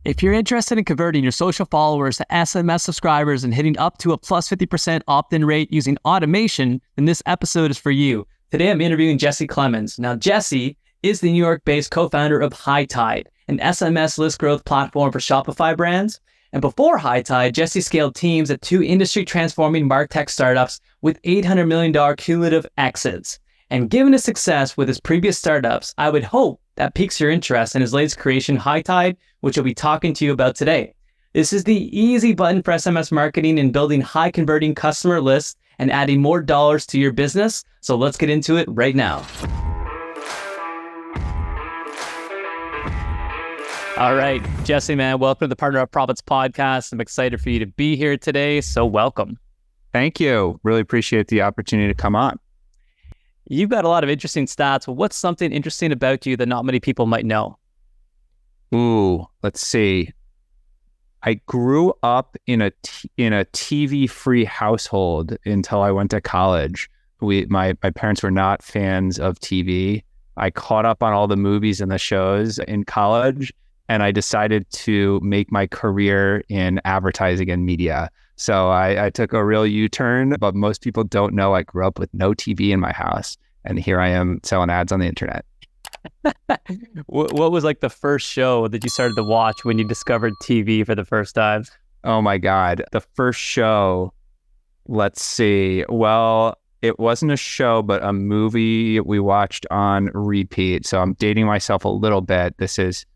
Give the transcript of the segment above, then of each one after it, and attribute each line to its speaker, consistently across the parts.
Speaker 1: If you're interested in converting your social followers to SMS subscribers and hitting up to a plus 50% opt-in rate using automation, then this episode is for you. Today, I'm interviewing Jesse Clemmens. Now, Jesse is the New York-based co-founder of High Tide, an SMS list growth platform for Shopify brands. And before High Tide, Jesse scaled teams at two industry-transforming MarTech startups with $800 million cumulative exits. And given his success with his previous startups, I would hope that piques your interest in his latest creation, High Tide, which I'll be talking to you about today. This is the easy button for SMS marketing and building high-converting customer lists and adding more dollars to your business. So let's get into it right now. All right, Jesse, man, welcome to the Partner Up Profits podcast. I'm excited for you to be here today, so welcome.
Speaker 2: Thank you. Really appreciate the opportunity to come on.
Speaker 1: You've got a lot of interesting stats. Well, what's something interesting about you that not many people might know?
Speaker 2: Ooh, let's see. I grew up in a TV-free household until I went to college. My parents were not fans of TV. I caught up on all the movies and the shows in college, and I decided to make my career in advertising and media. So I took a real U-turn, but most people don't know I grew up with no TV in my house, and here I am selling ads on the internet.
Speaker 1: What was like the first show that you started to watch when you discovered TV for the first time?
Speaker 2: Oh my God. The first show, let's see. Well, it wasn't a show, but a movie we watched on repeat. So I'm dating myself a little bit. This is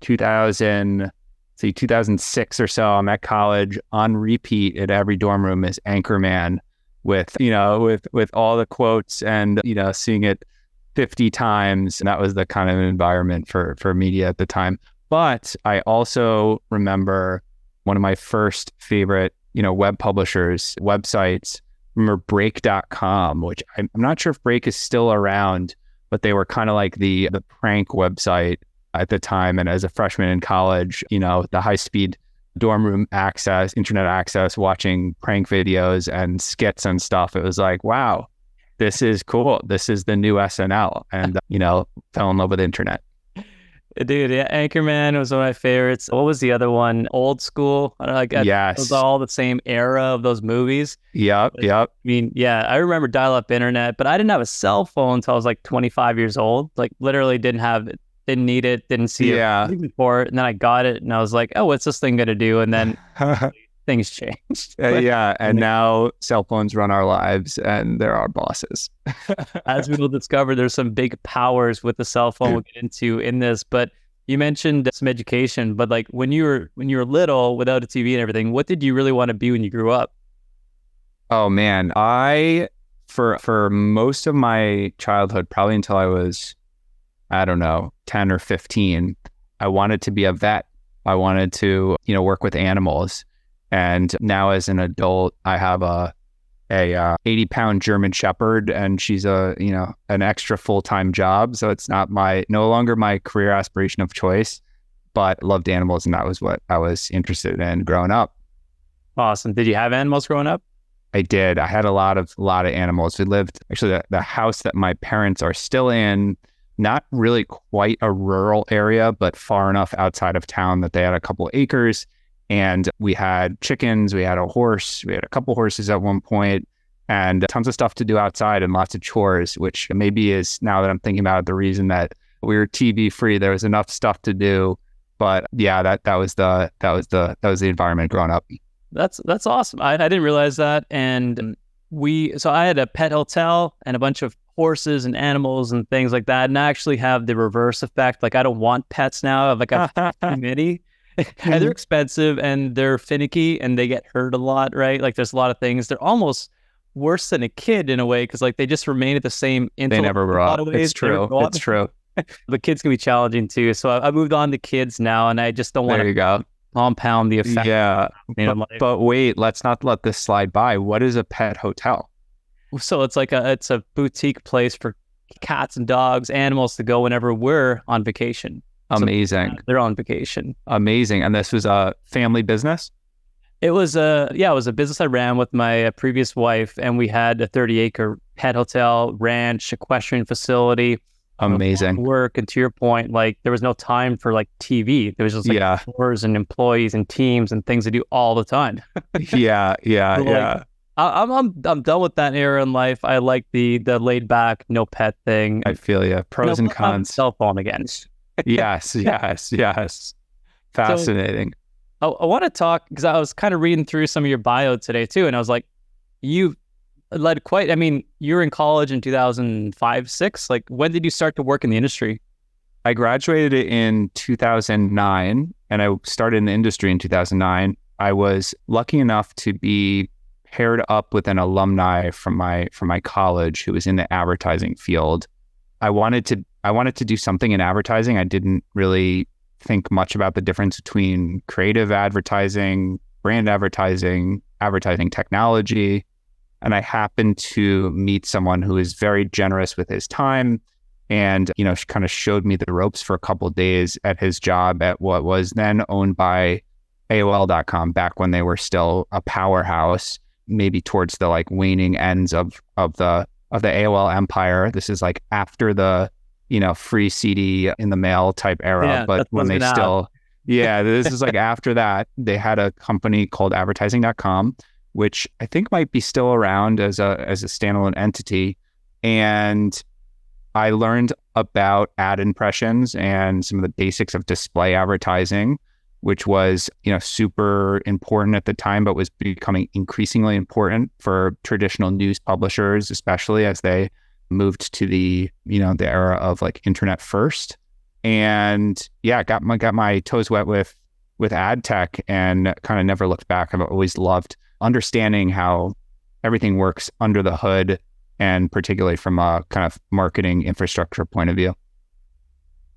Speaker 2: 2006 or so. I'm at college. On repeat at every dorm room is Anchorman with all the quotes and, seeing it 50 times. And that was the kind of environment for media at the time. But I also remember one of my first favorite, web publishers, websites. Remember Break.com, which I'm not sure if Break is still around, but they were kind of like the prank website at the time. And as a freshman in college, the high-speed dorm room access, internet access, watching prank videos and skits and stuff, it was like, wow, this is cool. This is the new SNL. And, fell in love with the internet.
Speaker 1: Dude, yeah, Anchorman was one of my favorites. What was the other one? Old School? I don't know,
Speaker 2: yes.
Speaker 1: It was all the same era of those movies.
Speaker 2: Yep.
Speaker 1: I mean, yeah, I remember dial-up internet, but I didn't have a cell phone until I was like 25 years old. Like literally didn't have it. Didn't need it, didn't see it before, and then I got it, and I was like, oh, what's this thing going to do? And then things changed.
Speaker 2: And now cell phones run our lives, and they're our bosses.
Speaker 1: As we will discover, there's some big powers with the cell phone we'll get into in this, but you mentioned some education, but like when you were little, without a TV and everything, what did you really want to be when you grew up?
Speaker 2: Oh, man. For most of my childhood, probably until I was, I don't know, 10 or 15, I wanted to be a vet. I wanted to, work with animals. And now as an adult, I have a 80-pound German Shepherd, and she's an extra full-time job. So it's no longer my career aspiration of choice, but loved animals. And that was what I was interested in growing up.
Speaker 1: Awesome. Did you have animals growing up?
Speaker 2: I did. I had a lot of animals. We lived, actually, the house that my parents are still in, not really quite a rural area, but far enough outside of town that they had a couple acres. And we had chickens, we had a horse, we had a couple horses at one point, and tons of stuff to do outside and lots of chores, which maybe is, now that I'm thinking about it, the reason that we were TV free. There was enough stuff to do. But yeah, that was the environment growing up.
Speaker 1: That's awesome. I didn't realize that. And so I had a pet hotel and a bunch of horses and animals and things like that. And I actually have the reverse effect. Like I don't want pets now. I have like a committee. And they're expensive and they're finicky and they get hurt a lot, right? Like there's a lot of things. They're almost worse than a kid in a way because like they just remain at the same intellect.
Speaker 2: They never grow up. It's true. It's true.
Speaker 1: The kids can be challenging too. So I moved on to kids now, and I just don't want to compound the effect.
Speaker 2: Yeah. But wait, let's not let this slide by. What is a pet hotel?
Speaker 1: So it's a boutique place for cats and dogs, animals to go whenever we're on vacation.
Speaker 2: Amazing.
Speaker 1: So they're on vacation.
Speaker 2: Amazing. And this was a family business?
Speaker 1: It was a business I ran with my previous wife, and we had a 30-acre pet hotel, ranch, equestrian facility.
Speaker 2: Amazing.
Speaker 1: Work, and to your point, like there was no time for like TV. There was just like chores and employees and teams and things to do all the time.
Speaker 2: Yeah.
Speaker 1: Like, I'm done with that era in life. I like the laid back, no pet thing.
Speaker 2: I feel you. Pros and cons.
Speaker 1: Cell phone again.
Speaker 2: Yes. Fascinating.
Speaker 1: So, I want to talk because I was kind of reading through some of your bio today too, and I was like, you led quite. I mean, you were in college in 2005, 6. Like, when did you start to work in the industry?
Speaker 2: I graduated in 2009, and I started in the industry in 2009. I was lucky enough to be paired up with an alumni from my college who was in the advertising field. I wanted to do something in advertising. I didn't really think much about the difference between creative advertising, brand advertising, advertising technology. And I happened to meet someone who is very generous with his time and, kind of showed me the ropes for a couple of days at his job at what was then owned by AOL.com, back when they were still a powerhouse, maybe towards the like waning ends of the AOL empire. This is like after the, free CD in the mail type era, but when they still, this is like after that. They had a company called advertising.com, which I think might be still around as a standalone entity. And I learned about ad impressions and some of the basics of display advertising, which was, super important at the time, but was becoming increasingly important for traditional news publishers, especially as they moved to the era of like internet first. And got my toes wet with ad tech and kind of never looked back. I've always loved understanding how everything works under the hood, and particularly from a kind of marketing infrastructure point of view.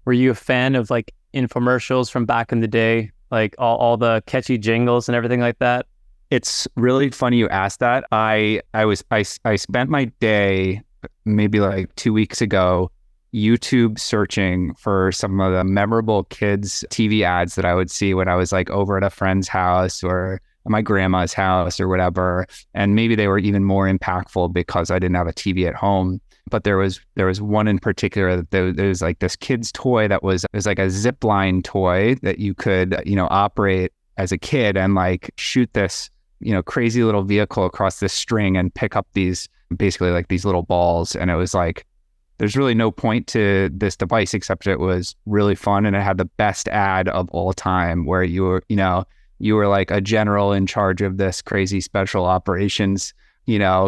Speaker 1: Were you a fan of like infomercials from back in the day, like all the catchy jingles and everything like that?
Speaker 2: It's really funny you asked that. I spent my day maybe like 2 weeks ago YouTube searching for some of the memorable kids TV ads that I would see when I was like over at a friend's house or at my grandma's house or whatever. And maybe they were even more impactful because I didn't have a TV at home. But there was one in particular that there was like this kid's toy that was like a zip line toy that you could, operate as a kid and like shoot this, crazy little vehicle across this string and pick up these basically like these little balls. And it was like, there's really no point to this device except it was really fun. And it had the best ad of all time where you were like a general in charge of this crazy special operations,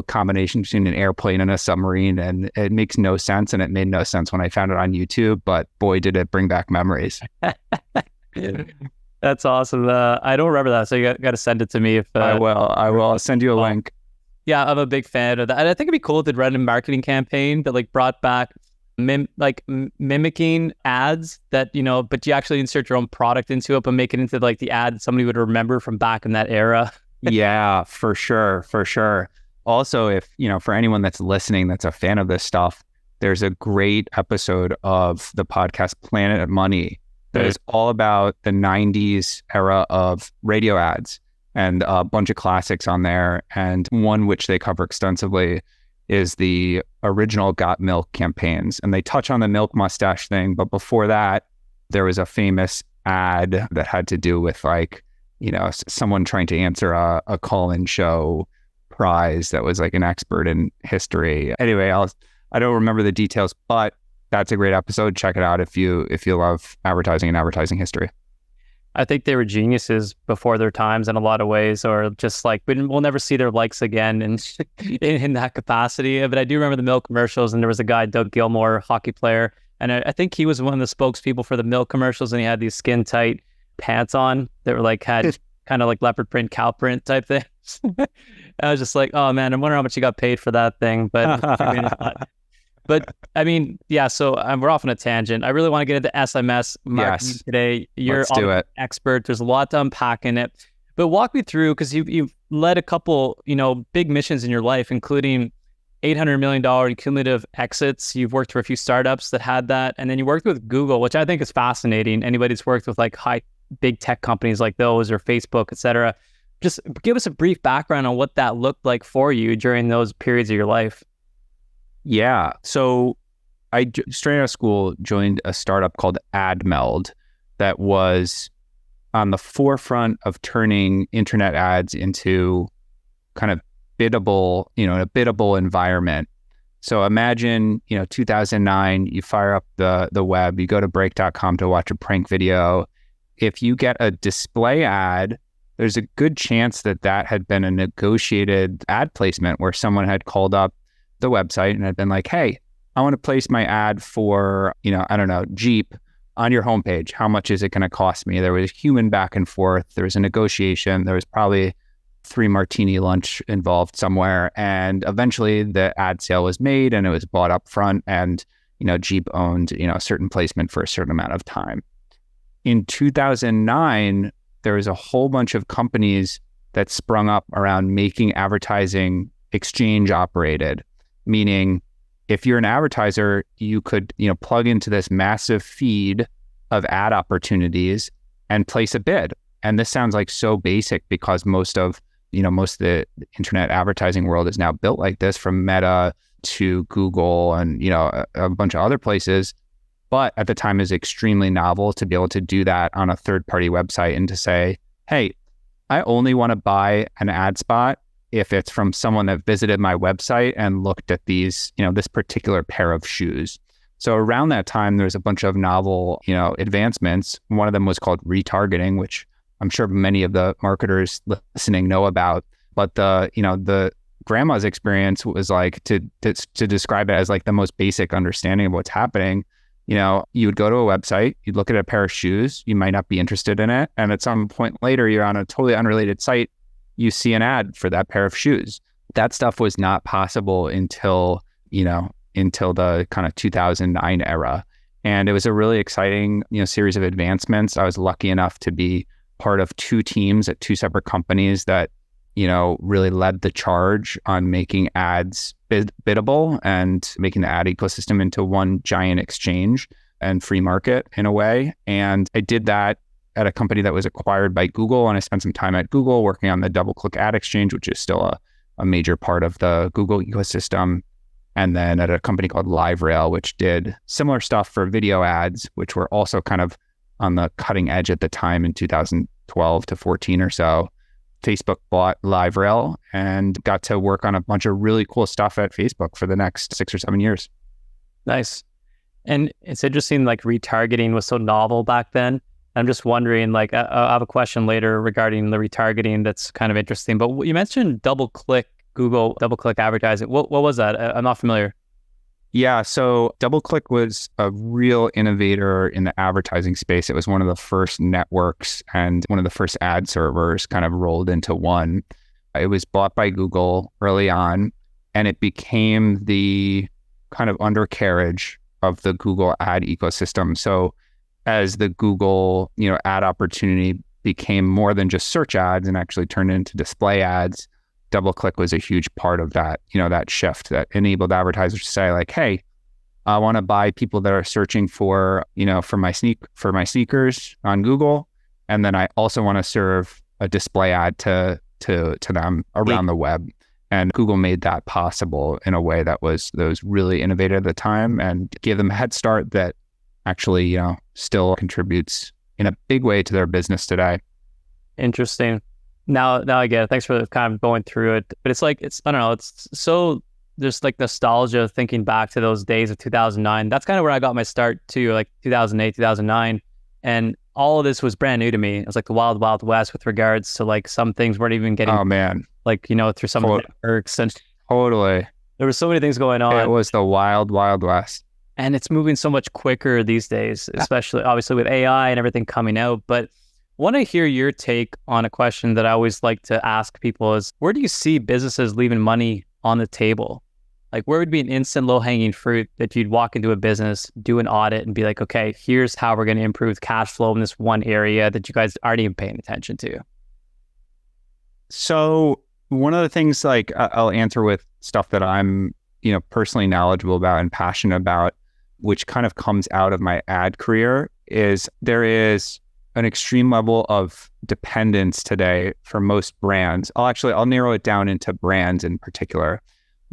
Speaker 2: combination between an airplane and a submarine. And it makes no sense. And it made no sense when I found it on YouTube, but boy, did it bring back memories.
Speaker 1: That's awesome. I don't remember that. So you got to send it to me.
Speaker 2: I will. I'll send you a link.
Speaker 1: Yeah, I'm a big fan of that. And I think it'd be cool if they ran a marketing campaign that like brought back mimicking ads that, but you actually insert your own product into it, but make it into like the ad somebody would remember from back in that era.
Speaker 2: Yeah, for sure. Also, if, for anyone that's listening, that's a fan of this stuff, there's a great episode of the podcast Planet Money that is all about the 90s era of radio ads and a bunch of classics on there. And one which they cover extensively is the original Got Milk campaigns. And they touch on the milk mustache thing. But before that, there was a famous ad that had to do with like, someone trying to answer a call-in show prize that was like an expert in history. Anyway, I don't remember the details, but that's a great episode. Check it out if you love advertising and advertising history.
Speaker 1: I think they were geniuses before their times in a lot of ways, or just like we'll never see their likes again in that capacity. But I do remember the milk commercials, and there was a guy, Doug Gilmore, hockey player, and I think he was one of the spokespeople for the milk commercials, and he had these skin tight pants on that were like had kind of like leopard print, cow print type things. I was just like, oh man, I wonder how much he got paid for that thing. But I mean, yeah, so we're off on a tangent. I really want to get into SMS marketing today. You're an expert. There's a lot to unpack in it. But walk me through, because you've led a couple, big missions in your life, including $800 million cumulative exits. You've worked for a few startups that had that. And then you worked with Google, which I think is fascinating. Anybody who's worked with like big tech companies like those or Facebook, et cetera. Just give us a brief background on what that looked like for you during those periods of your life.
Speaker 2: Yeah. So straight out of school, joined a startup called AdMeld that was on the forefront of turning internet ads into kind of biddable, a biddable environment. So imagine, 2009, you fire up the web, you go to break.com to watch a prank video. If you get a display ad, there's a good chance that had been a negotiated ad placement where someone had called up the website and had been like, hey, I want to place my ad for, I don't know, Jeep on your homepage. How much is it going to cost me? There was human back and forth. There was a negotiation. There was probably 3 martini lunch involved somewhere. And eventually the ad sale was made and it was bought up front, and, Jeep owned, a certain placement for a certain amount of time. In 2009, there was a whole bunch of companies that sprung up around making advertising exchange operated, meaning if you're an advertiser, you could, plug into this massive feed of ad opportunities and place a bid. And this sounds like so basic because most of the internet advertising world is now built like this, from Meta to Google and, a bunch of other places. But at the time, it was extremely novel to be able to do that on a third-party website and to say, hey, I only want to buy an ad spot if it's from someone that visited my website and looked at these, this particular pair of shoes. So around that time, there's a bunch of novel, advancements. One of them was called retargeting, which I'm sure many of the marketers listening know about. But the grandma's experience was like to describe it as like the most basic understanding of what's happening. You would go to a website, you'd look at a pair of shoes, you might not be interested in it. And at some point later, you're on a totally unrelated site, you see an ad for that pair of shoes. That stuff was not possible until the kind of 2009 era. And it was a really exciting, series of advancements. I was lucky enough to be part of 2 teams at 2 separate companies that, really led the charge on making ads biddable and making the ad ecosystem into one giant exchange and free market in a way. And I did that at a company that was acquired by Google. And I spent some time at Google working on the DoubleClick ad exchange, which is still a major part of the Google ecosystem. And then at a company called LiveRail, which did similar stuff for video ads, which were also kind of on the cutting edge at the time in 2012 to 14 or so. Facebook bought LiveRail and got to work on a bunch of really cool stuff at Facebook for the next 6 or 7 years.
Speaker 1: Nice. And it's interesting, like retargeting was so novel back then. I'm just wondering, like, I have a question later regarding the retargeting that's kind of interesting. But you mentioned Google DoubleClick advertising. What was that? I'm not familiar.
Speaker 2: Yeah, so DoubleClick was a real innovator in the advertising space. It was one of the first networks and one of the first ad servers kind of rolled into one. It was bought by Google early on, and it became the kind of undercarriage of the Google ad ecosystem. So as the Google, ad opportunity became more than just search ads and actually turned into display ads, DoubleClick was a huge part of that, that shift that enabled advertisers to say like, hey, I want to buy people that are searching for, for my sneakers on Google. And then I also want to serve a display ad to them around the web. And Google made that possible in a way that was really innovative at the time and gave them a head start that actually, still contributes in a big way to their business today.
Speaker 1: Interesting. Now I get it. Thanks for kind of going through it. But I don't know, it's so, there's like nostalgia thinking back to those days of 2009. That's kind of where I got my start too, like 2008, 2009. And all of this was brand new to me. It was like the wild, wild west with regards to like some things weren't even getting, like, through some of the networks. And
Speaker 2: totally.
Speaker 1: There were so many things going on.
Speaker 2: It was the wild, wild west.
Speaker 1: And it's moving so much quicker these days, especially obviously with AI and everything coming out. But I want to hear your take on a question that I always like to ask people is, where do you see businesses leaving money on the table? Like, where would be an instant low-hanging fruit that you'd walk into a business, do an audit, and be like, okay, here's how we're going to improve cash flow in this one area that you guys aren't even paying attention to?
Speaker 2: So one of the things, like, I'll answer with stuff that I'm, personally knowledgeable about and passionate about, which kind of comes out of my ad career, is there is an extreme level of dependence today for most brands. I'll narrow it down into brands in particular.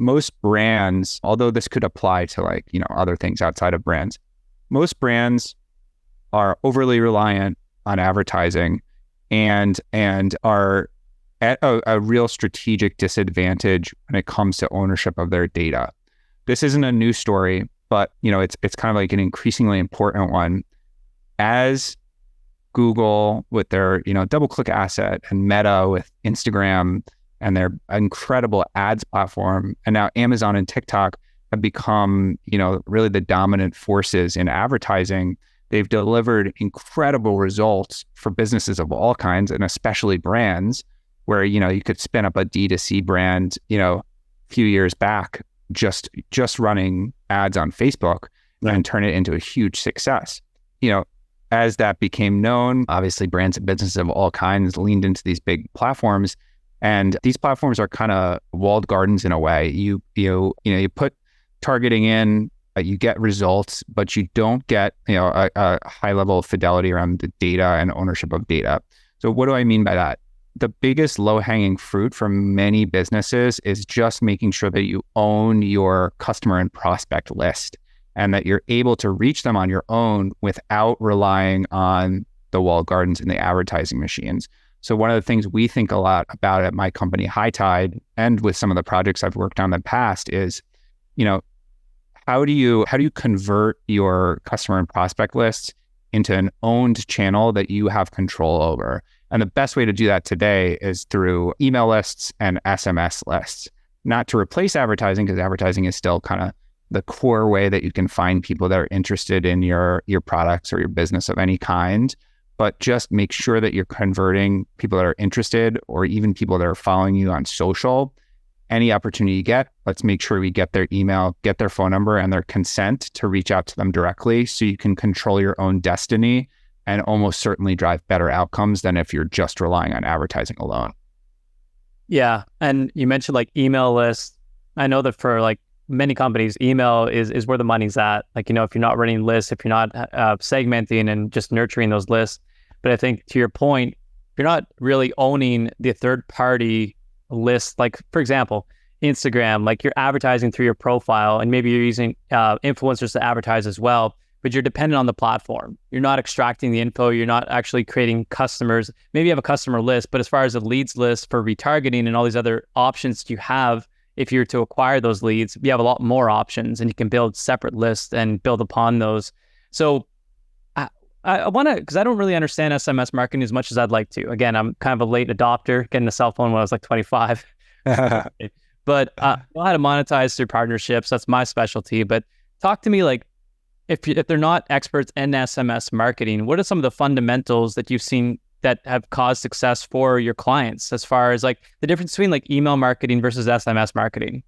Speaker 2: most brands, although this could apply to like, other things outside of brands, most brands are overly reliant on advertising and are at a real strategic disadvantage when it comes to ownership of their data. This isn't a new story, but it's kind of like an increasingly important one as Google with their DoubleClick asset and Meta with Instagram and their incredible ads platform, and now Amazon and TikTok have become really the dominant forces in advertising. They've delivered incredible results for businesses of all kinds, and especially brands, where you could spin up a D2C brand a few years back just running ads on Facebook, right, and turn it into a huge success. As that became known, obviously brands and businesses of all kinds leaned into these big platforms, and these platforms are kind of walled gardens in a way. You put targeting in, you get results, but you don't get a high level of fidelity around the data and ownership of data. So what do I mean by that? The biggest low-hanging fruit for many businesses is just making sure that you own your customer and prospect list, and that you're able to reach them on your own without relying on the walled gardens and the advertising machines. So one of the things we think a lot about at my company, High Tide, and with some of the projects I've worked on in the past is, how do you convert your customer and prospect lists into an owned channel that you have control over? And the best way to do that today is through email lists and SMS lists, not to replace advertising, because advertising is still kind of the core way that you can find people that are interested in your products or your business of any kind, but just make sure that you're converting people that are interested, or even people that are following you on social. Any opportunity you get, let's make sure we get their email, get their phone number, and their consent to reach out to them directly, so you can control your own destiny and almost certainly drive better outcomes than if you're just relying on advertising alone.
Speaker 1: Yeah. And you mentioned like email lists. I know that for like many companies, email is where the money's at. Like, if you're not running lists, if you're not segmenting and just nurturing those lists. But I think to your point, you're not really owning the third party list. Like, for example, Instagram, like you're advertising through your profile, and maybe you're using influencers to advertise as well, but you're dependent on the platform. You're not extracting the info. You're not actually creating customers. Maybe you have a customer list, but as far as a leads list for retargeting and all these other options you have, if you're to acquire those leads, you have a lot more options, and you can build separate lists and build upon those. So I want to, because I don't really understand SMS marketing as much as I'd like to. Again, I'm kind of a late adopter, getting a cell phone when I was like 25. But I know how to monetize through partnerships. That's my specialty. But talk to me, like, if they're not experts in SMS marketing, what are some of the fundamentals that you've seen that have caused success for your clients, as far as like the difference between like email marketing versus SMS marketing?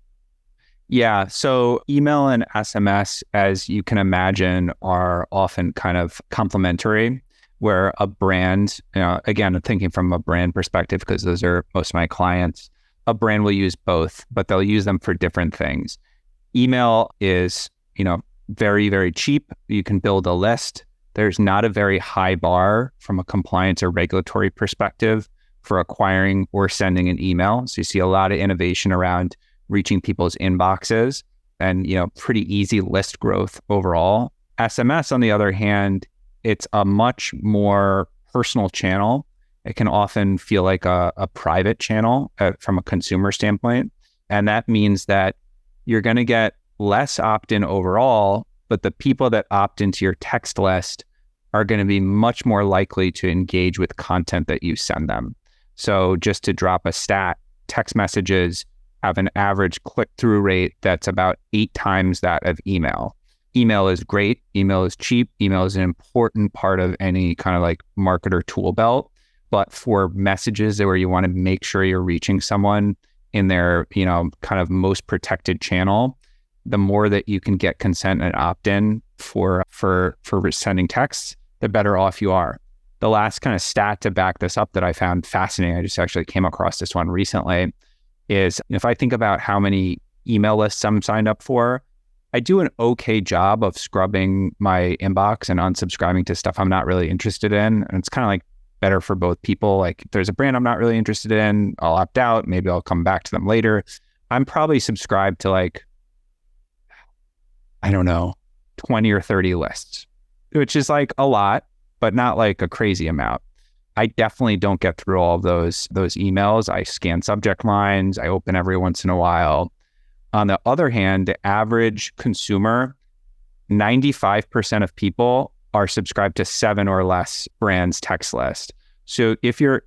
Speaker 2: Yeah. So email and SMS, as you can imagine, are often kind of complementary, where a brand, again, I'm thinking from a brand perspective, because those are most of my clients, a brand will use both, but they'll use them for different things. Email is, very, very cheap. You can build a list. There's not a very high bar from a compliance or regulatory perspective for acquiring or sending an email. So you see a lot of innovation around reaching people's inboxes and, pretty easy list growth overall. SMS, on the other hand, it's a much more personal channel. It can often feel like a private channel from a consumer standpoint. And that means that you're going to get less opt-in overall, but the people that opt into your text list are going to be much more likely to engage with content that you send them. So just to drop a stat, text messages have an average click-through rate that's about 8 times that of email. Email is great. Email is cheap. Email is an important part of any kind of like marketer tool belt. But for messages where you want to make sure you're reaching someone in their, kind of most protected channel, the more that you can get consent and opt-in for sending texts, the better off you are. The last kind of stat to back this up that I found fascinating, I just actually came across this one recently, is if I think about how many email lists I'm signed up for, I do an okay job of scrubbing my inbox and unsubscribing to stuff I'm not really interested in. And it's kind of like better for both people. Like if there's a brand I'm not really interested in, I'll opt out. Maybe I'll come back to them later. I'm probably subscribed to like, I don't know, 20 or 30 lists, which is like a lot, but not like a crazy amount. I definitely don't get through all of those emails. I scan subject lines. I open every once in a while. On the other hand, the average consumer, 95% of people are subscribed to 7 or less brands text list. So if you've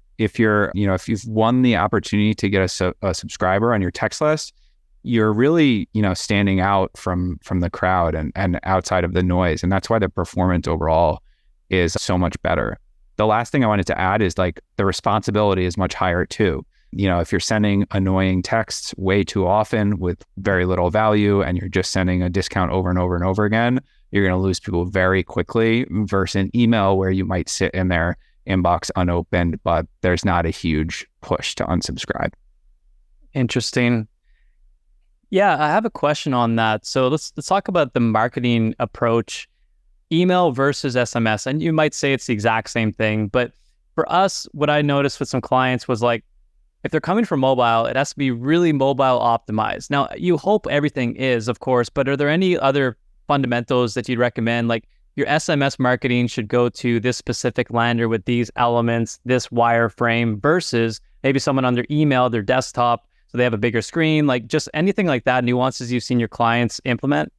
Speaker 2: won the opportunity to get a subscriber on your text list, you're really, standing out from the crowd and outside of the noise. And that's why the performance overall is so much better. The last thing I wanted to add is like the responsibility is much higher too. If you're sending annoying texts way too often with very little value and you're just sending a discount over and over and over again, you're going to lose people very quickly versus an email where you might sit in their inbox unopened, but there's not a huge push to unsubscribe.
Speaker 1: Interesting. Yeah, I have a question on that. So let's talk about the marketing approach, email versus SMS. And you might say it's the exact same thing, but for us, what I noticed with some clients was like, if they're coming from mobile, it has to be really mobile optimized. Now, you hope everything is, of course, but are there any other fundamentals that you'd recommend? Like your SMS marketing should go to this specific lander with these elements, this wireframe versus maybe someone on their email, their desktop, so they have a bigger screen, like just anything like that, nuances you've seen your clients implement?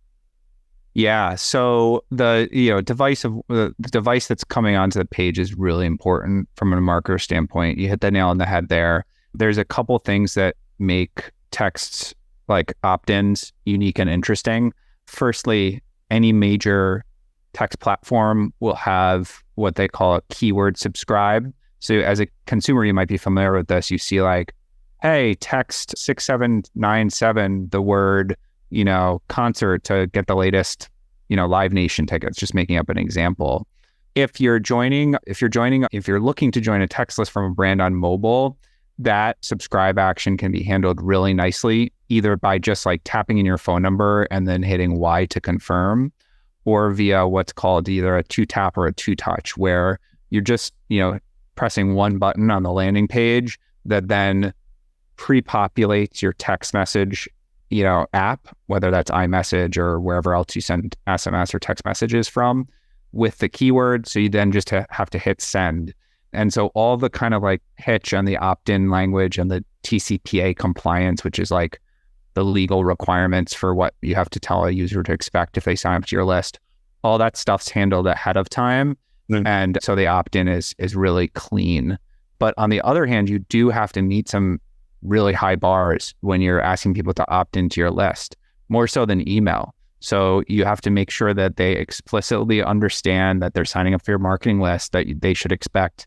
Speaker 2: Yeah. So the device that's coming onto the page is really important from a marketer standpoint. You hit the nail on the head there. There's a couple things that make texts like opt-ins unique and interesting. Firstly, any major text platform will have what they call a keyword subscribe. So as a consumer, you might be familiar with this. You see like, hey, text 6797, the word concert to get the latest, Live Nation tickets, just making up an example. If you're looking to join a text list from a brand on mobile, that subscribe action can be handled really nicely, either by just like tapping in your phone number and then hitting Y to confirm, or via what's called either a 2-tap or a 2-touch, where you're just, pressing one button on the landing page that then pre-populates your text message app, whether that's iMessage or wherever else you send SMS or text messages from, with the keyword. So you then just have to hit send. And so all the kind of like pitch on the opt-in language and the TCPA compliance, which is like the legal requirements for what you have to tell a user to expect if they sign up to your list, all that stuff's handled ahead of time. And so the opt-in is really clean. But on the other hand, you do have to meet some really high bars when you're asking people to opt into your list, more so than email. So you have to make sure that they explicitly understand that they're signing up for your marketing list, that they should expect,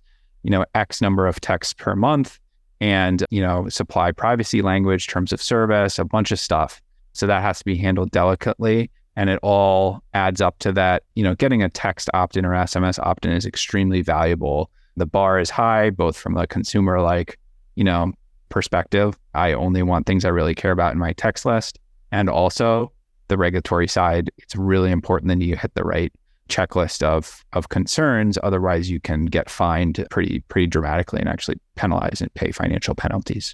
Speaker 2: X number of texts per month and, supply privacy language, terms of service, a bunch of stuff. So that has to be handled delicately. And it all adds up to that, getting a text opt-in or SMS opt-in is extremely valuable. The bar is high, both from a consumer, perspective. I only want things I really care about in my text list. And also the regulatory side, it's really important that you hit the right checklist of concerns. Otherwise you can get fined pretty dramatically and actually penalized and pay financial penalties.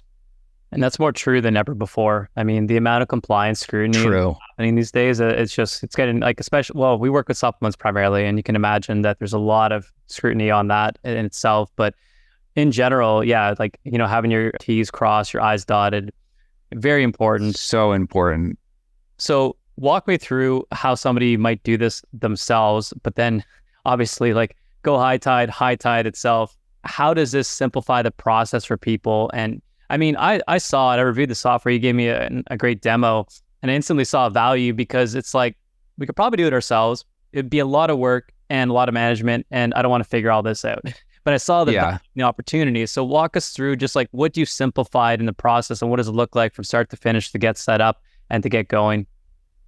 Speaker 1: And that's more true than ever before. I mean, the amount of compliance scrutiny happening these days, it's getting like, especially, well, we work with supplements primarily, and you can imagine that there's a lot of scrutiny on that in itself. But in general, yeah, like, having your T's crossed, your I's dotted, very important.
Speaker 2: So important.
Speaker 1: So walk me through how somebody might do this themselves, but then obviously like go high tide itself. How does this simplify the process for people? And I mean, I saw it, I reviewed the software, you gave me a great demo, and I instantly saw value, because it's like, we could probably do it ourselves. It'd be a lot of work and a lot of management, and I don't want to figure all this out. But I saw the opportunity. So walk us through just like what you simplified in the process, and what does it look like from start to finish to get set up and to get going?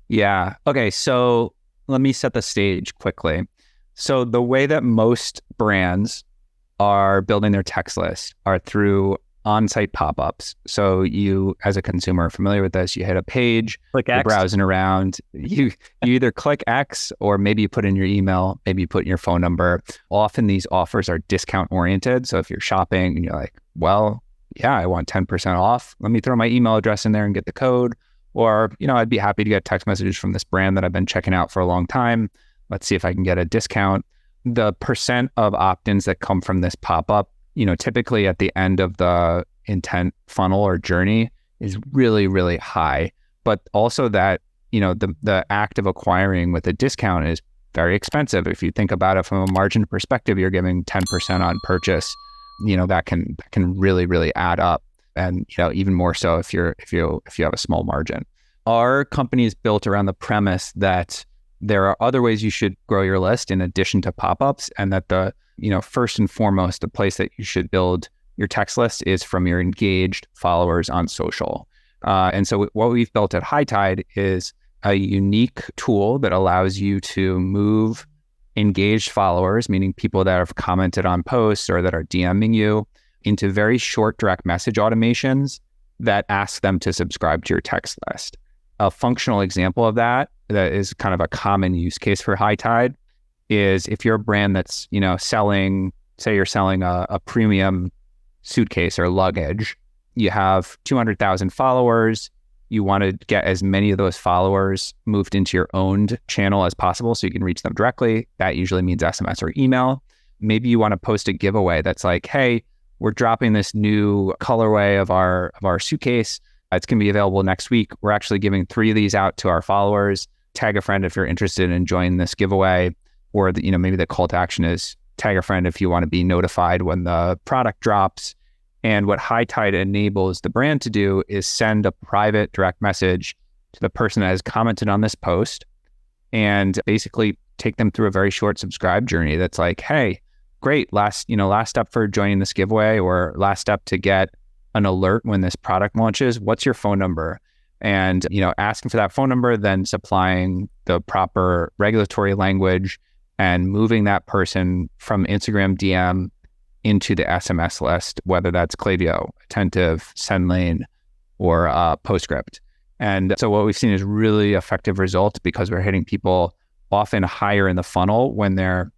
Speaker 2: Yeah. Okay. So let me set the stage quickly. So the way that most brands are building their text list are through on-site pop-ups. So you, as a consumer, are familiar with this. You hit a page, you're browsing around, you either click X, or maybe you put in your email, maybe you put in your phone number. Often these offers are discount oriented. So if you're shopping and you're like, well, yeah, I want 10% off. Let me throw my email address in there and get the code. Or, I'd be happy to get text messages from this brand that I've been checking out for a long time. Let's see if I can get a discount. The percent of opt-ins that come from this pop-up, typically at the end of the intent funnel or journey is really, really high. But also that, the act of acquiring with a discount is very expensive. If you think about it from a margin perspective, you're giving 10% on purchase, that can really, really add up. And, even more so if you have a small margin. Our company is built around the premise that there are other ways you should grow your list in addition to pop-ups, and that the, first and foremost, the place that you should build your text list is from your engaged followers on social. And so what we've built at High Tide is a unique tool that allows you to move engaged followers, meaning people that have commented on posts or that are DMing you, into very short direct message automations that ask them to subscribe to your text list. A functional example of that is kind of a common use case for High Tide is if you're a brand that's, selling, say you're selling a premium suitcase or luggage, you have 200,000 followers, you want to get as many of those followers moved into your owned channel as possible so you can reach them directly. That usually means SMS or email. Maybe you want to post a giveaway that's like, hey, we're dropping this new colorway of our suitcase. It's going to be available next week. We're actually giving 3 of these out to our followers. Tag a friend if you're interested in joining this giveaway. Or, maybe the call to action is tag a friend if you want to be notified when the product drops. And what High Tide enables the brand to do is send a private direct message to the person that has commented on this post and basically take them through a very short subscribe journey that's like, hey, great, last step for joining this giveaway, or last step to get an alert when this product launches, what's your phone number? And, asking for that phone number, then supplying the proper regulatory language and moving that person from Instagram DM into the SMS list, whether that's Klaviyo, Attentive, SendLane, or PostScript. And so what we've seen is really effective results because we're hitting people often higher in the funnel when they're,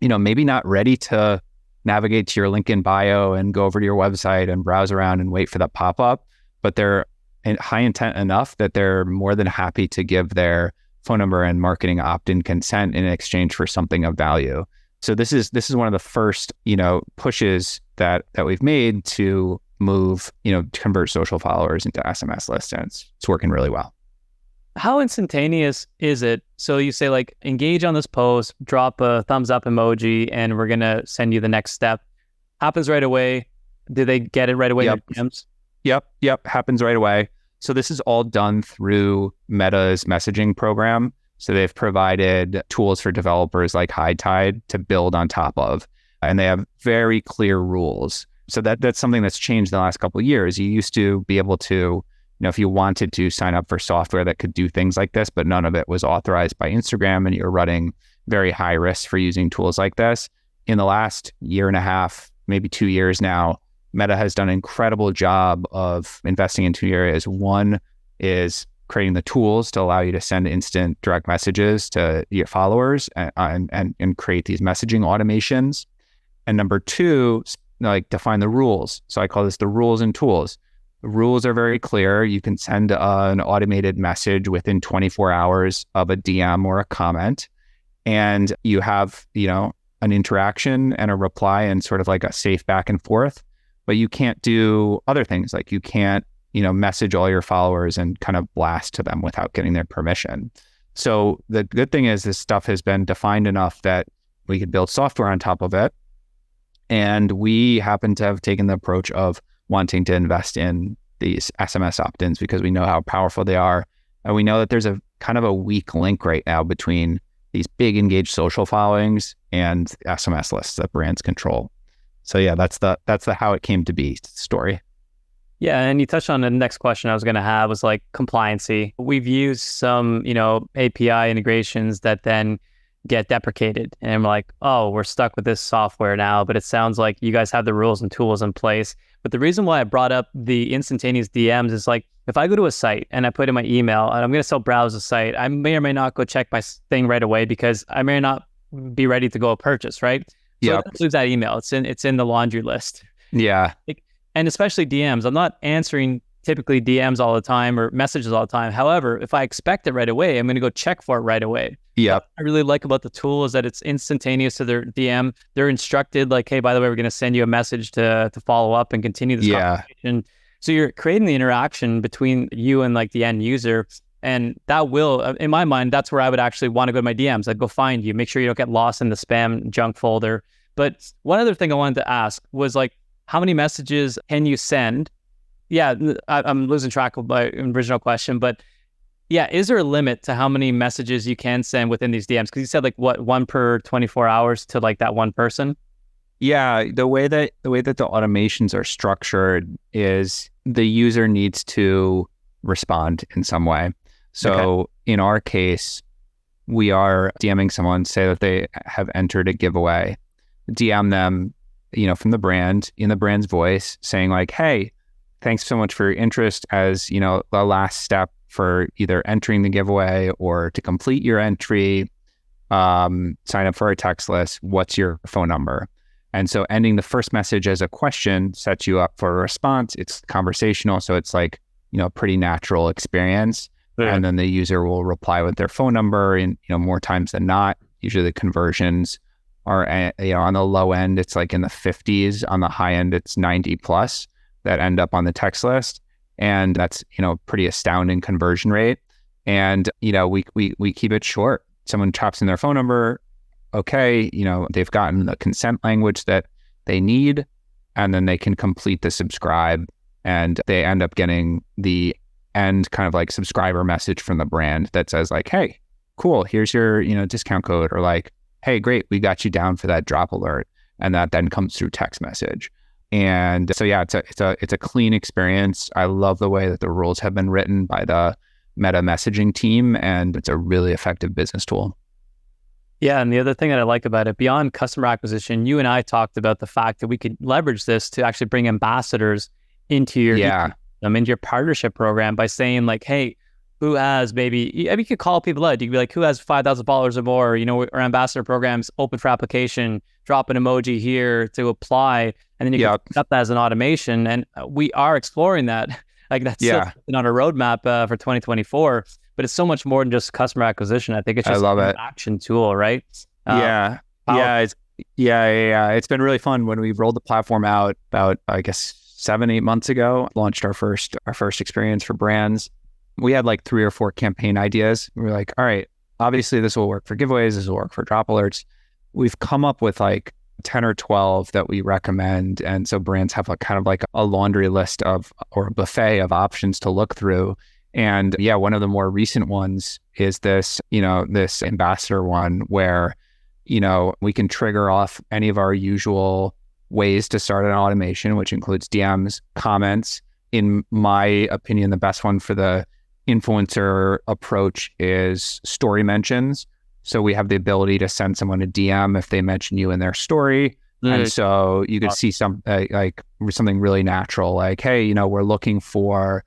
Speaker 2: maybe not ready to navigate to your LinkedIn bio and go over to your website and browse around and wait for that pop-up, but they're high intent enough that they're more than happy to give their phone number and marketing opt-in consent in exchange for something of value. So this is one of the first, pushes that we've made to move, to convert social followers into SMS lists, and it's working really well.
Speaker 1: How instantaneous is it? So you say like, engage on this post, drop a thumbs up emoji, and we're going to send you the next step. Happens right away. Do they get it right away?
Speaker 2: Yep.
Speaker 1: In their DMs?
Speaker 2: Yep. Happens right away. So this is all done through Meta's messaging program. So they've provided tools for developers like High Tide to build on top of, and they have very clear rules. So that's something that's changed in the last couple of years. You used to be able to, if you wanted to sign up for software that could do things like this, but none of it was authorized by Instagram, and you're running very high risk for using tools like this. In the last year and a half, maybe 2 years now, Meta has done an incredible job of investing in 2 areas. One is creating the tools to allow you to send instant direct messages to your followers and create these messaging automations. And number 2, define the rules. So I call this the rules and tools. The rules are very clear. You can send an automated message within 24 hours of a DM or a comment, and you have, an interaction and a reply and sort of like a safe back and forth. But you can't do other things, like you can't, message all your followers and kind of blast to them without getting their permission. So the good thing is this stuff has been defined enough that we could build software on top of it. And we happen to have taken the approach of wanting to invest in these SMS opt-ins because we know how powerful they are. And we know that there's a kind of a weak link right now between these big engaged social followings and SMS lists that brands control. So yeah, that's the how it came to be story.
Speaker 1: Yeah, and you touched on the next question I was going to have was like compliancy. We've used some, API integrations that then get deprecated, and we're like, oh, we're stuck with this software now. But it sounds like you guys have the rules and tools in place. But the reason why I brought up the instantaneous DMs is like, if I go to a site and I put in my email and I'm going to self-browse the site, I may or may not go check my thing right away because I may not be ready to go purchase, right? So
Speaker 2: Yep.
Speaker 1: I lose that email. It's in the laundry list.
Speaker 2: Yeah.
Speaker 1: And especially DMs. I'm not answering typically DMs all the time or messages all the time. However, if I expect it right away, I'm going to go check for it right away.
Speaker 2: Yep.
Speaker 1: What I really like about the tool is that it's instantaneous to their DM. They're instructed like, hey, by the way, we're going to send you a message to follow up and continue this conversation. So you're creating the interaction between you and like the end user. And that will, in my mind, that's where I would actually want to go to my DMs. I'd go find you, make sure you don't get lost in the spam junk folder. But one other thing I wanted to ask was like, how many messages can you send? Yeah, I'm losing track of my original question, but yeah, is there a limit to how many messages you can send within these DMs? Because you said like what, one per 24 hours to like that one person?
Speaker 2: Yeah, the way that the automations are structured is the user needs to respond in some way. So in our case, we are DMing someone, say that they have entered a giveaway, DM them, from the brand, in the brand's voice, saying like, hey, thanks so much for your interest, as, the last step for either entering the giveaway or to complete your entry, sign up for our text list. What's your phone number? And so ending the first message as a question sets you up for a response. It's conversational. So it's like, pretty natural experience. Yeah. And then the user will reply with their phone number, and, more times than not. Usually the conversions are, on the low end, it's like in the 50s. On the high end, it's 90 plus that end up on the text list. And that's, pretty astounding conversion rate. And, we keep it short. Someone chops in their phone number. Okay, they've gotten the consent language that they need, and then they can complete the subscribe, and they end up getting the end kind of like subscriber message from the brand that says like, hey, cool, here's your, discount code, or like, hey, great, we got you down for that drop alert. And that then comes through text message. And so, yeah, it's a clean experience. I love the way that the rules have been written by the Meta messaging team, and it's a really effective business tool.
Speaker 1: Yeah, and the other thing that I like about it, beyond customer acquisition, you and I talked about the fact that we could leverage this to actually bring ambassadors into your into your partnership program by saying like, hey, who has maybe, you could call people out. You could be like, who has 5,000 followers or more? Our ambassador program's open for application. Drop an emoji here to apply, and then you can set that as an automation. And we are exploring that. Like that's still on our roadmap for 2024. But it's so much more than just customer acquisition. I think it's just an action tool, right?
Speaker 2: It's been really fun. When we rolled the platform out about, I guess, 7-8 months ago, launched our first experience for brands. We had like 3 or 4 campaign ideas. We were like, all right, obviously this will work for giveaways. This will work for drop alerts. We've come up with like 10 or 12 that we recommend. And so brands have kind of like a laundry list or a buffet of options to look through. And one of the more recent ones is this, this ambassador one where, we can trigger off any of our usual ways to start an automation, which includes DMs, comments. In my opinion, the best one for the influencer approach is story mentions. So we have the ability to send someone a DM if they mention you in their story. And so you could see something really natural, like, hey, we're looking for,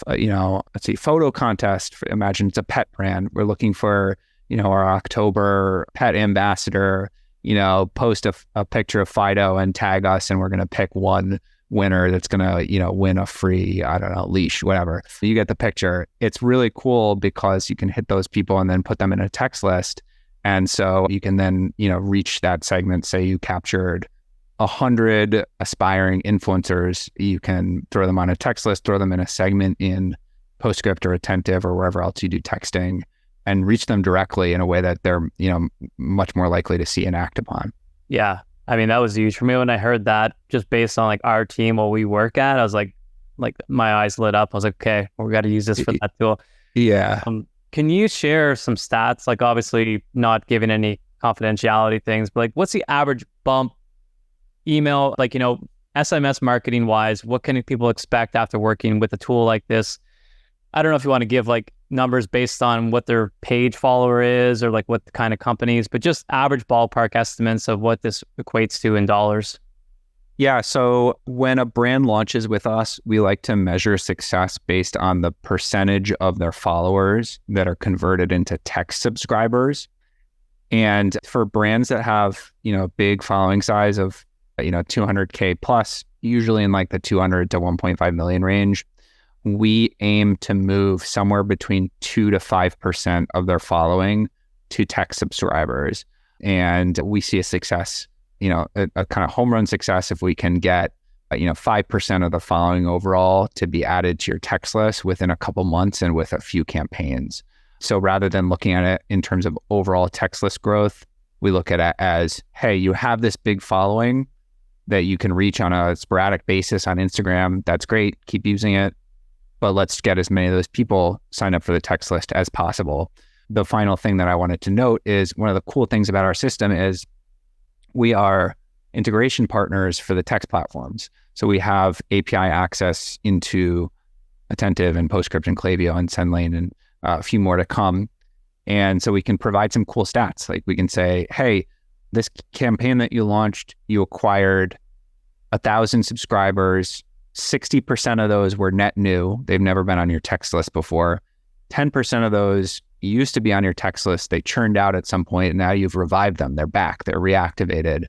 Speaker 2: let's see, photo contest. Imagine it's a pet brand. We're looking for, our October pet ambassador, post a picture of Fido and tag us, and we're going to pick one winner that's going to, win a free, I don't know, leash, whatever. You get the picture. It's really cool because you can hit those people and then put them in a text list. And so you can then, reach that segment. Say you captured 100 aspiring influencers, you can throw them on a text list, throw them in a segment in PostScript or Attentive or wherever else you do texting, and reach them directly in a way that they're, much more likely to see and act upon.
Speaker 1: Yeah. I mean, that was huge for me when I heard that, just based on like our team, what we work at. I was like my eyes lit up. I was like, okay, we got to use this for that tool.
Speaker 2: Yeah.
Speaker 1: Can you share some stats? Like, obviously not giving any confidentiality things, but like, what's the average bump email, like, SMS marketing wise? What can people expect after working with a tool like this? I don't know if you want to give like numbers based on what their page follower is or like what kind of companies, but just average ballpark estimates of what this equates to in dollars.
Speaker 2: Yeah. So when a brand launches with us, we like to measure success based on the percentage of their followers that are converted into text subscribers. And for brands that have, big following size of 200K plus, usually in like the 200 to 1.5 million range, we aim to move somewhere between 2 to 5% of their following to tech subscribers. And we see a success, a kind of home run success if we can get 5% of the following overall to be added to your text list within a couple months and with a few campaigns. So rather than looking at it in terms of overall text list growth, we look at it as, hey, you have this big following that you can reach on a sporadic basis on Instagram. That's great. Keep using it. But let's get as many of those people signed up for the text list as possible. The final thing that I wanted to note is one of the cool things about our system is we are integration partners for the text platforms. So we have API access into Attentive and PostScript and Klaviyo and SendLane and a few more to come. And so we can provide some cool stats. Like we can say, hey, this campaign that you launched, you acquired 1,000 subscribers. 60% of those were net new. They've never been on your text list before. 10% of those used to be on your text list. They churned out at some point and now you've revived them. They're back. They're reactivated.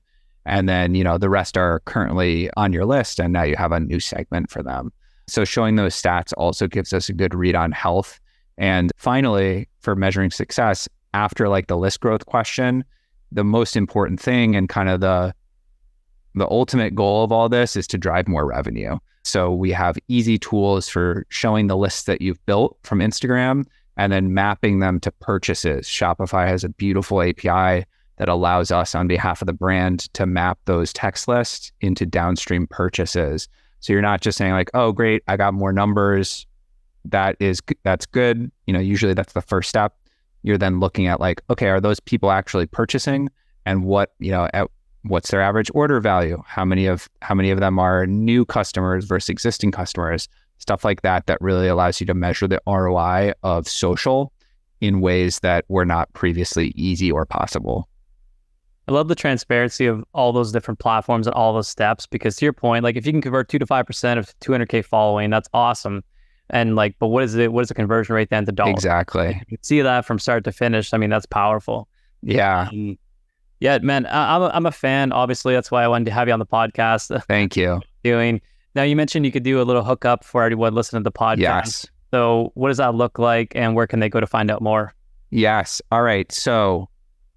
Speaker 2: And then, the rest are currently on your list and now you have a new segment for them. So showing those stats also gives us a good read on health. And finally, for measuring success, after like the list growth question, the most important thing and kind of the ultimate goal of all this is to drive more revenue. So we have easy tools for showing the lists that you've built from Instagram and then mapping them to purchases. Shopify has a beautiful API that allows us on behalf of the brand to map those text lists into downstream purchases. So you're not just saying like, oh, great, I got more numbers. That's good. Usually that's the first step. You're then looking at like, okay, are those people actually purchasing? And what's their average order value? How many of them are new customers versus existing customers? Stuff like that really allows you to measure the ROI of social in ways that were not previously easy or possible.
Speaker 1: I love the transparency of all those different platforms and all those steps, because to your point, like if you can convert 2 to 5% of 200K following, that's awesome. And like, but what is the conversion rate then to dollars?
Speaker 2: Exactly.
Speaker 1: You can see that from start to finish. I mean, that's powerful.
Speaker 2: Yeah.
Speaker 1: Yeah, man, I'm a fan. Obviously, that's why I wanted to have you on the podcast.
Speaker 2: Thank you.
Speaker 1: Now, you mentioned you could do a little hookup for everyone listening to the podcast.
Speaker 2: Yes.
Speaker 1: So what does that look like and where can they go to find out more?
Speaker 2: Yes. All right. So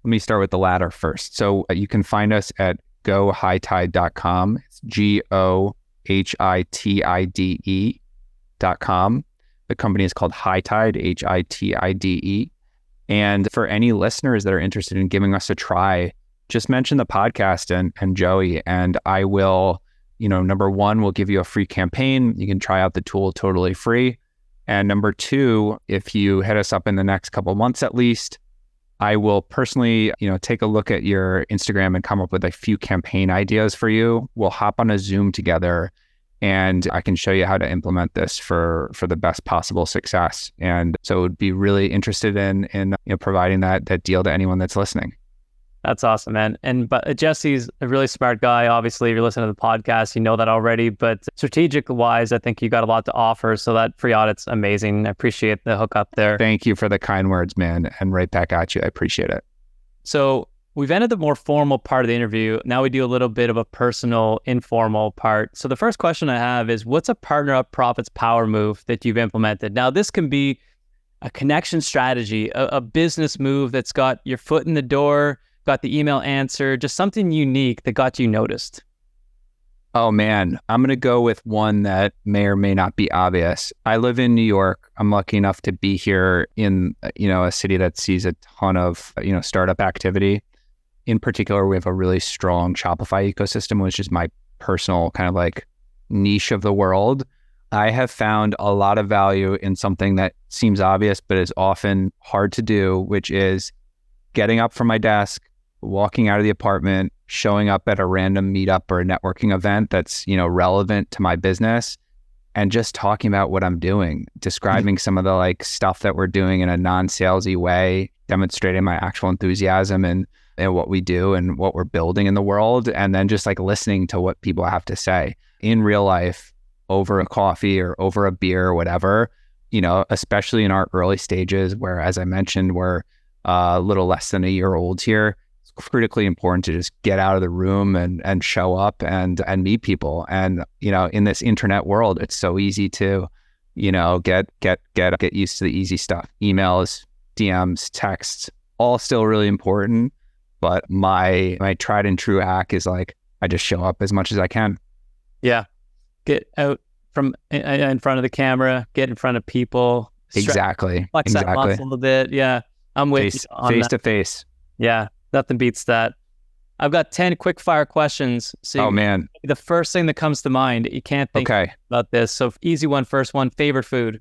Speaker 2: let me start with the latter first. So you can find us at gohightide.com. It's GOHITIDE.com. The company is called High Tide, HITIDE. And for any listeners that are interested in giving us a try, just mention the podcast and Joey, and I will, number one, we'll give you a free campaign. You can try out the tool totally free. And number two, if you hit us up in the next couple of months at least, I will personally, take a look at your Instagram and come up with a few campaign ideas for you. We'll hop on a Zoom together and I can show you how to implement this for the best possible success. And so would be really interested in providing that deal to anyone that's listening.
Speaker 1: That's awesome, man. But Jesse's a really smart guy. Obviously, if you're listening to the podcast, you know that already. But strategic wise, I think you got a lot to offer. So that free audit's amazing. I appreciate the hookup there.
Speaker 2: Thank you for the kind words, man. And right back at you. I appreciate it.
Speaker 1: So we've ended the more formal part of the interview. Now we do a little bit of a personal, informal part. So the first question I have is, what's a partner up profits power move that you've implemented? Now, this can be a connection strategy, a business move that's got your foot in the door, got the email answer, just something unique that got you noticed.
Speaker 2: Oh man, I'm going to go with one that may or may not be obvious. I live in New York. I'm lucky enough to be here in, a city that sees a ton of, startup activity. In particular, we have a really strong Shopify ecosystem, which is my personal kind of like niche of the world. I have found a lot of value in something that seems obvious, but is often hard to do, which is getting up from my desk, walking out of the apartment, showing up at a random meetup or a networking event that's, relevant to my business, and just talking about what I'm doing, describing some of the like stuff that we're doing in a non-salesy way, demonstrating my actual enthusiasm and what we do and what we're building in the world, and then just like listening to what people have to say in real life over a coffee or over a beer or whatever, especially in our early stages where, as I mentioned, we're a little less than a year old here. It's critically important to just get out of the room and show up and meet people. And, in this internet world, it's so easy to, get used to the easy stuff. Emails, DMs, texts, all still really important. But my tried and true hack is like, I just show up as much as I can.
Speaker 1: Yeah. Get out from in front of the camera, get in front of people.
Speaker 2: Exactly.
Speaker 1: Flex that muscle a bit. Yeah. I'm with you on
Speaker 2: face
Speaker 1: that.
Speaker 2: to face.
Speaker 1: Yeah. Nothing beats that. I've got 10 quick fire questions. So
Speaker 2: man.
Speaker 1: The first thing that comes to mind, you can't think about this. So easy one, first one, favorite food.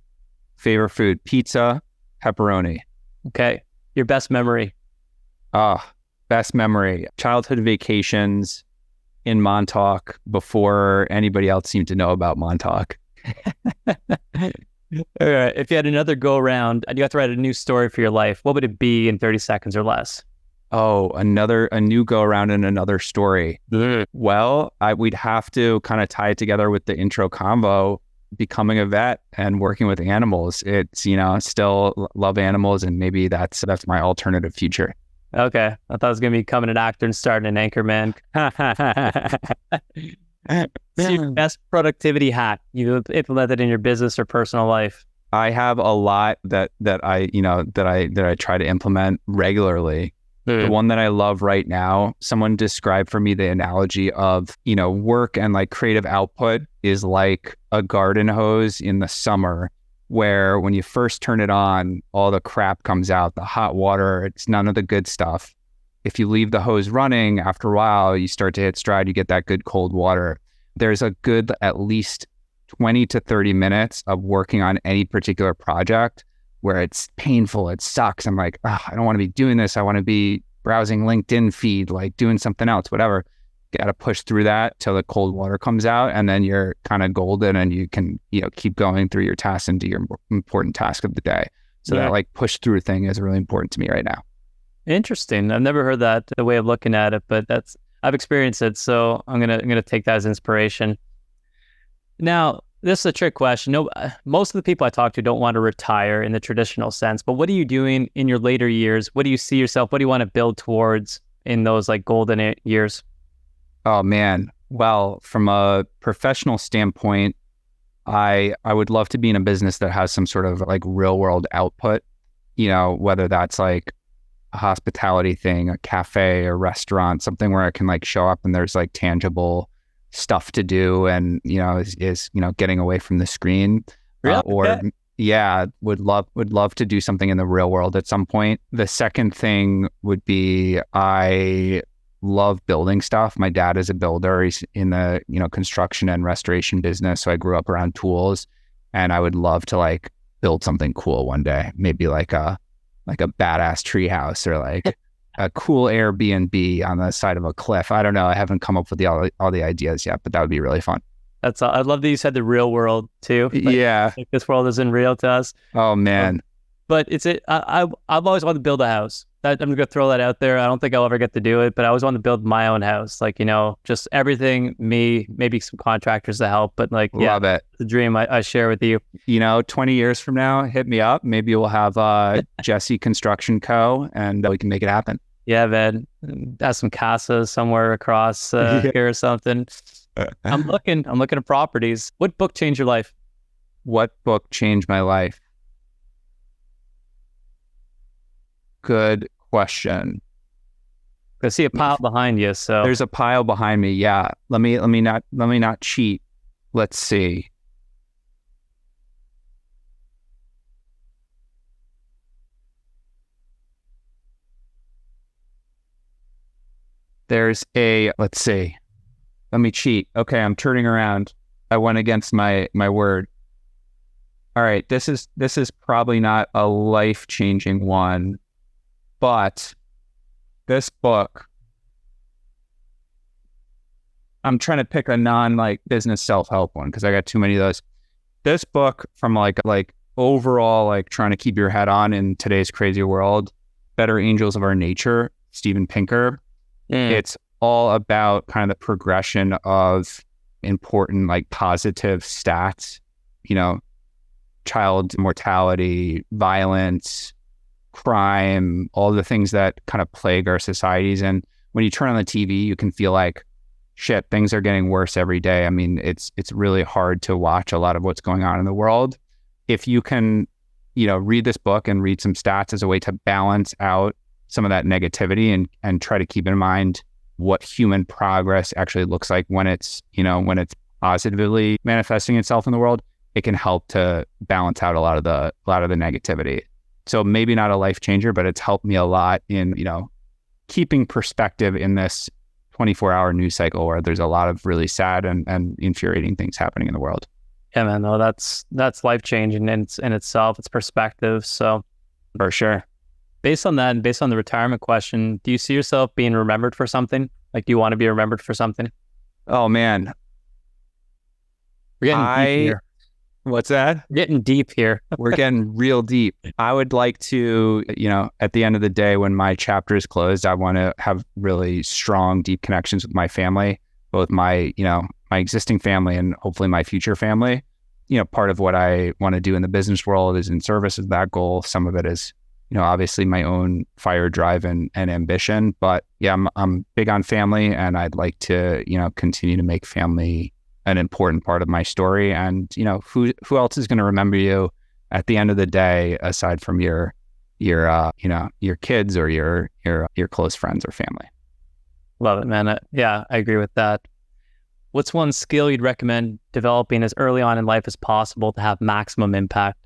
Speaker 2: Favorite food, pizza, pepperoni.
Speaker 1: Okay. Your best memory.
Speaker 2: Best memory, childhood vacations in Montauk before anybody else seemed to know about Montauk.
Speaker 1: All right. If you had another go around and you have to write a new story for your life, what would it be in 30 seconds or less?
Speaker 2: Oh, a new go around and another story. Well, we'd have to kind of tie it together with the intro convo, becoming a vet and working with animals. It's, still love animals, and maybe that's my alternative future.
Speaker 1: Okay. I thought it was going to be becoming an actor and starting an anchorman. What's your best productivity hack you implemented in your business or personal life?
Speaker 2: I have a lot that I try to implement regularly. The one that I love right now, someone described for me the analogy of, work and like creative output is like a garden hose in the summer, where when you first turn it on, all the crap comes out, the hot water, it's none of the good stuff. If you leave the hose running, after a while, you start to hit stride, you get that good cold water. There's a good at least 20 to 30 minutes of working on any particular project where it's painful, it sucks. I'm like, I don't want to be doing this. I want to be browsing LinkedIn feed, like doing something else, whatever. Got to push through that till the cold water comes out, and then you're kind of golden and you can, keep going through your tasks and do your important task of the day. So that like push through thing is really important to me right now.
Speaker 1: Interesting. I've never heard that, the way of looking at it, but I've experienced it. So I'm going to take that as inspiration. Now, this is a trick question. No, most of the people I talk to don't want to retire in the traditional sense, but what are you doing in your later years? What do you see yourself? What do you want to build towards in those like golden years?
Speaker 2: Oh man. Well, from a professional standpoint, I would love to be in a business that has some sort of like real world output, whether that's like a hospitality thing, a cafe, a restaurant, something where I can like show up and there's like tangible stuff to do, and is getting away from the screen.
Speaker 1: Really?
Speaker 2: Would love to do something in the real world at some point. The second thing would be, I love building stuff. My dad is a builder. He's in the construction and restoration business, so I grew up around tools, and I would love to like build something cool one day. Maybe like a badass treehouse, or like a cool Airbnb on the side of a cliff. I don't know. I haven't come up with all the ideas yet, but that would be really fun.
Speaker 1: I love that you said the real world too. Like this world isn't real to us.
Speaker 2: Oh man.
Speaker 1: But I've always wanted to build a house. I'm going to throw that out there. I don't think I'll ever get to do it, but I always want to build my own house. Like, just everything, me, maybe some contractors to help, but like,
Speaker 2: love it.
Speaker 1: The dream I share with you.
Speaker 2: 20 years from now, hit me up. Maybe we'll have Jesse Construction Co. and we can make it happen.
Speaker 1: Yeah, man. Have some casas somewhere across here or something. I'm looking at properties. What book changed your life?
Speaker 2: What book changed my life? Good question.
Speaker 1: I see a pile behind you. So
Speaker 2: there's a pile behind me. Yeah. Let me not cheat. Let's see. Let's see. Let me cheat. Okay, I'm turning around. I went against my word. All right, this is probably not a life-changing one, but this book, I'm trying to pick a business self-help one because I got too many of those. This book, from like overall, like trying to keep your head on in today's crazy world, Better Angels of Our Nature, Steven Pinker. It's all about kind of the progression of important like positive stats, child mortality, violence, crime, all the things that kind of plague our societies. And when you turn on the TV, you can feel like, shit, things are getting worse every day. I mean, it's really hard to watch a lot of what's going on in the world. If you can, read this book and read some stats as a way to balance out some of that negativity and try to keep in mind what human progress actually looks like when it's positively manifesting itself in the world, it can help to balance out a lot of the negativity. So maybe not a life changer, but it's helped me a lot in, keeping perspective in this 24-hour news cycle where there's a lot of really sad and infuriating things happening in the world.
Speaker 1: Yeah, man, no, that's life changing in itself. It's perspective. So for sure. Based on that and based on the retirement question, do you see yourself being remembered for something? Like, do you want to be remembered for something?
Speaker 2: Oh man.
Speaker 1: We're getting deep here.
Speaker 2: What's that?
Speaker 1: We're getting deep here.
Speaker 2: We're getting real deep. I would like to, at the end of the day, when my chapter is closed, I want to have really strong, deep connections with my family, both my existing family and hopefully my future family. Part of what I want to do in the business world is in service of that goal. Some of it is, obviously my own fire, drive, and ambition. But yeah, I'm big on family, and I'd like to, continue to make family an important part of my story. And who else is going to remember you at the end of the day aside from your kids or your close friends or family?
Speaker 1: Love it, man. Yeah, I agree with that. What's one skill you'd recommend developing as early on in life as possible to have maximum impact?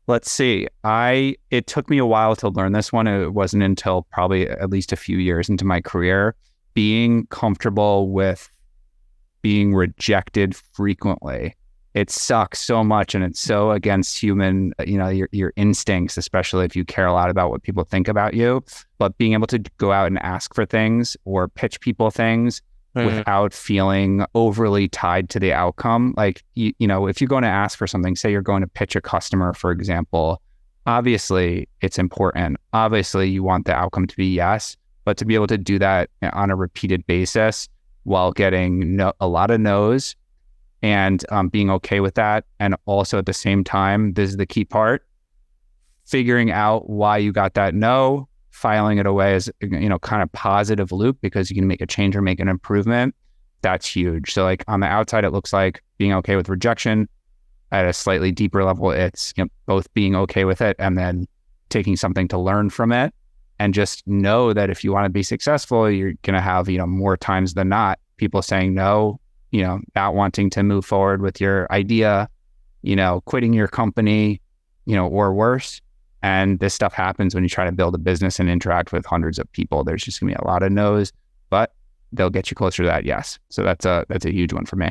Speaker 2: Let's see. It took me a while to learn this one. It wasn't until probably at least a few years into my career. Being comfortable with being rejected frequently. It sucks so much, and it's so against human, your instincts, especially if you care a lot about what people think about you. But being able to go out and ask for things or pitch people things without feeling overly tied to the outcome. Like, if you're going to ask for something, say you're going to pitch a customer, for example, obviously it's important. Obviously you want the outcome to be yes, but to be able to do that on a repeated basis while getting a lot of no's and being okay with that. And also at the same time, this is the key part, figuring out why you got that no, filing it away as, kind of positive loop because you can make a change or make an improvement. That's huge. So like on the outside, it looks like being okay with rejection. At a slightly deeper level, it's both being okay with it and then taking something to learn from it. And just know that if you want to be successful, you're going to have, more times than not, people saying no, not wanting to move forward with your idea, quitting your company, or worse. And this stuff happens when you try to build a business and interact with hundreds of people. There's just going to be a lot of no's, but they'll get you closer to that yes. So that's a huge one for me.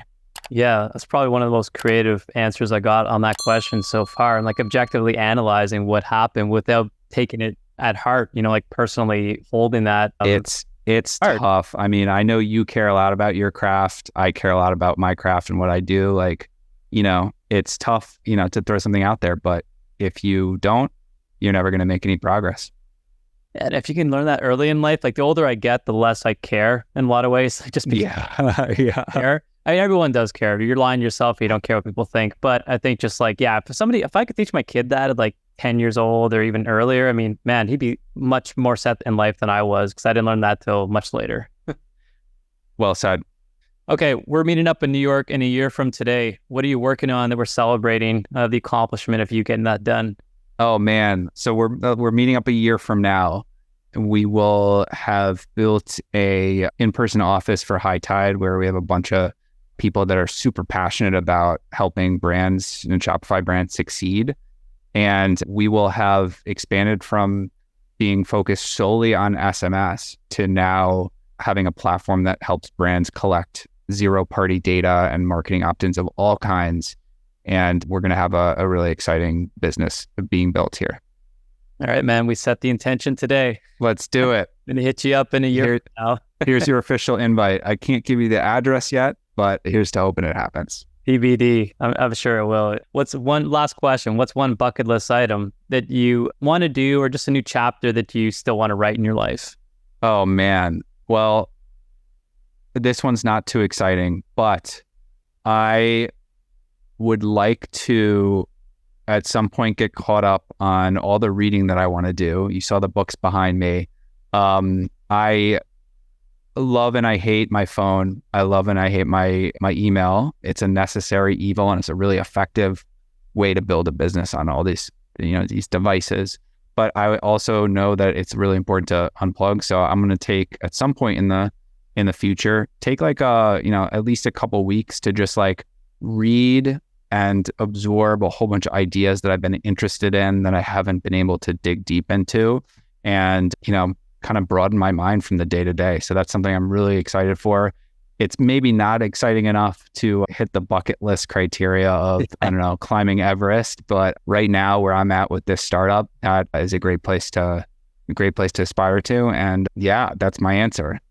Speaker 1: Yeah, that's probably one of the most creative answers I got on that question so far. And like objectively analyzing what happened without taking it at heart, like personally holding that.
Speaker 2: It's tough. I mean, I know you care a lot about your craft. I care a lot about my craft and what I do. Like, it's tough, to throw something out there, but if you don't, you're never going to make any progress.
Speaker 1: And if you can learn that early in life, like the older I get, the less I care in a lot of ways. Like just care. I mean, everyone does care. You're lying to yourself. You don't care what people think. But I think just like, if I could teach my kid that at like 10 years old or even earlier, I mean, man, he'd be much more set in life than I was because I didn't learn that till much later.
Speaker 2: Well said.
Speaker 1: Okay, we're meeting up in New York in a year from today. What are you working on that we're celebrating the accomplishment of you getting that done?
Speaker 2: Oh man, so we're meeting up a year from now. We will have built a in-person office for High Tide where we have a bunch of people that are super passionate about helping brands and Shopify brands succeed. And we will have expanded from being focused solely on SMS to now having a platform that helps brands collect zero-party data and marketing opt-ins of all kinds. And we're going to have a really exciting business being built here.
Speaker 1: All right, man. We set the intention today.
Speaker 2: Let's do it.
Speaker 1: I'm going to hit you up in a year from now.
Speaker 2: Here's your official invite. I can't give you the address yet, but here's to hoping it happens.
Speaker 1: TBD. I'm sure it will. What's one last question? What's one bucket list item that you want to do or just a new chapter that you still want to write in your life?
Speaker 2: Oh, man. Well, this one's not too exciting, but I would like to at some point get caught up on all the reading that I want to do. You saw the books behind me. I love and I hate my phone. I love and I hate my email. It's a necessary evil, and it's a really effective way to build a business on all these, these devices. But I also know that it's really important to unplug. So I'm going to take, at some point in the future, take like at least a couple weeks to just like read and absorb a whole bunch of ideas that I've been interested in that I haven't been able to dig deep into, and kind of broaden my mind from the day to day. So that's something I'm really excited for. It's maybe not exciting enough to hit the bucket list criteria of, I don't know, climbing Everest. But right now where I'm at with this startup, that is a great place to aspire to. And yeah, that's my answer.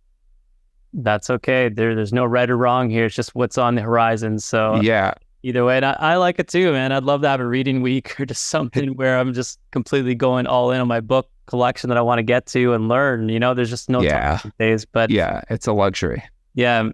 Speaker 1: That's okay. There's no right or wrong here. It's just what's on the horizon. So
Speaker 2: yeah,
Speaker 1: either way, and I like it too, man. I'd love to have a reading week or just something where I'm just completely going all in on my book collection that I want to get to and learn. There's just no time these days. But
Speaker 2: yeah, it's a luxury.
Speaker 1: Yeah.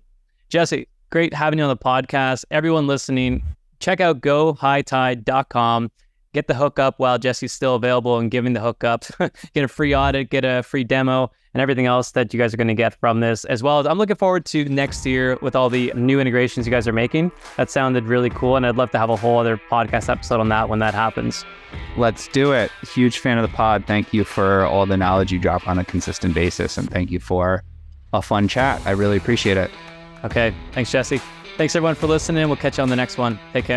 Speaker 1: Jesse, great having you on the podcast. Everyone listening, check out gohightide.com. Get the hookup while Jesse's still available and giving the hookup. Get a free audit, get a free demo, and everything else that you guys are going to get from this. As well as I'm looking forward to next year with all the new integrations you guys are making. That sounded really cool, and I'd love to have a whole other podcast episode on that when that happens.
Speaker 2: Let's do it. Huge fan of the pod. Thank you for all the knowledge you drop on a consistent basis, and thank you for a fun chat. I really appreciate it.
Speaker 1: Okay. Thanks, Jesse. Thanks, everyone, for listening. We'll catch you on the next one. Take care.